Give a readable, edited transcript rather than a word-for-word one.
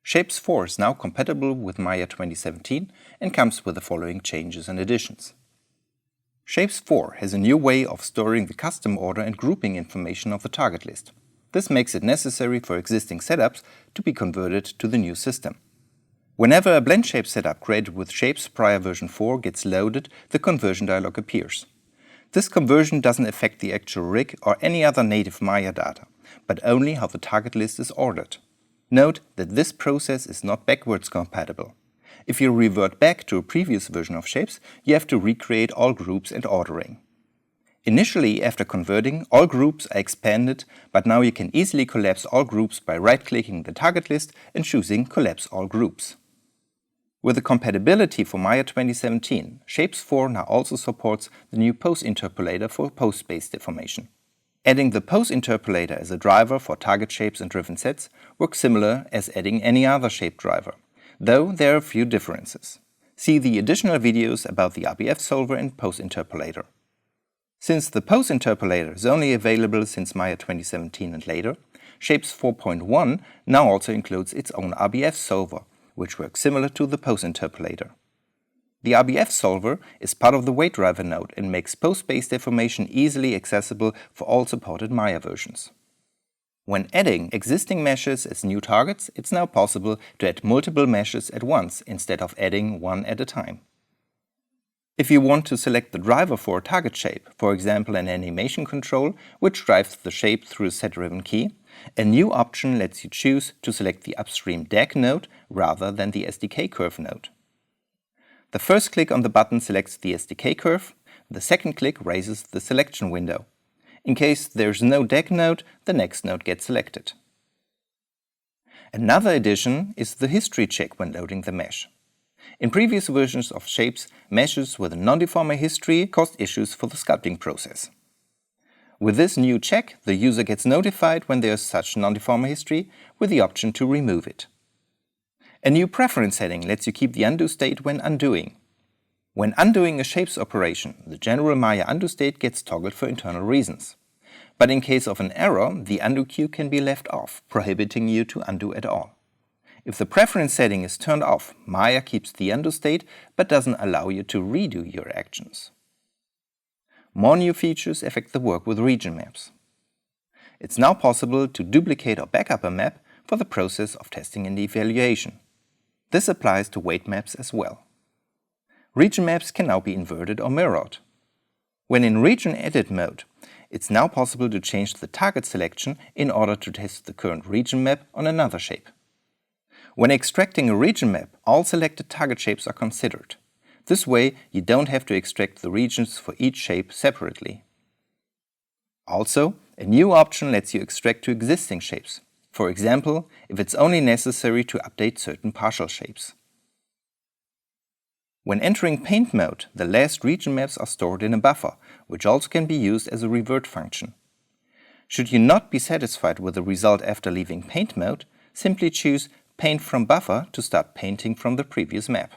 Shapes 4 is now compatible with Maya 2017 and comes with the following changes and additions. Shapes 4 has a new way of storing the custom order and grouping information of the target list. This makes it necessary for existing setups to be converted to the new system. Whenever a blend shape setup created with Shapes prior version 4 gets loaded, the conversion dialog appears. This conversion doesn't affect the actual rig or any other native Maya data, but only how the target list is ordered. Note that this process is not backwards compatible. If you revert back to a previous version of Shapes, you have to recreate all groups and ordering. Initially, after converting, all groups are expanded, but now you can easily collapse all groups by right-clicking the target list and choosing Collapse All Groups. With the compatibility for Maya 2017, Shapes 4 now also supports the new Pose Interpolator for pose space deformation. Adding the Pose Interpolator as a driver for target shapes and driven sets works similar as adding any other shape driver, though there are a few differences. See the additional videos about the RBF solver and Pose Interpolator. Since the Pose Interpolator is only available since Maya 2017 and later, Shapes 4.1 now also includes its own RBF solver, which works similar to the Pose Interpolator. The RBF solver is part of the Weight Driver node and makes pose space deformation easily accessible for all supported Maya versions. When adding existing meshes as new targets, it's now possible to add multiple meshes at once instead of adding one at a time. If you want to select the driver for a target shape, for example an animation control, which drives the shape through a set-driven key, a new option lets you choose to select the upstream DAG node rather than the SDK curve node. The first click on the button selects the SDK curve, the second click raises the selection window. In case there's no DAG node, the next node gets selected. Another addition is the history check when loading the mesh. In previous versions of Shapes, meshes with a non-deformer history caused issues for the sculpting process. With this new check, the user gets notified when there is such non-deformer history with the option to remove it. A new preference setting lets you keep the undo state when undoing. When undoing a Shapes operation, the general Maya undo state gets toggled for internal reasons. But in case of an error, the undo queue can be left off, prohibiting you to undo at all. If the preference setting is turned off, Maya keeps the undo state but doesn't allow you to redo your actions. More new features affect the work with region maps. It's now possible to duplicate or backup a map for the process of testing and evaluation. This applies to weight maps as well. Region maps can now be inverted or mirrored. When in region edit mode, it's now possible to change the target selection in order to test the current region map on another shape. When extracting a region map, all selected target shapes are considered. This way, you don't have to extract the regions for each shape separately. Also, a new option lets you extract to existing shapes. For example, if it's only necessary to update certain partial shapes. When entering paint mode, the last region maps are stored in a buffer, which also can be used as a revert function. Should you not be satisfied with the result after leaving paint mode, simply choose Paint from Buffer to start painting from the previous map.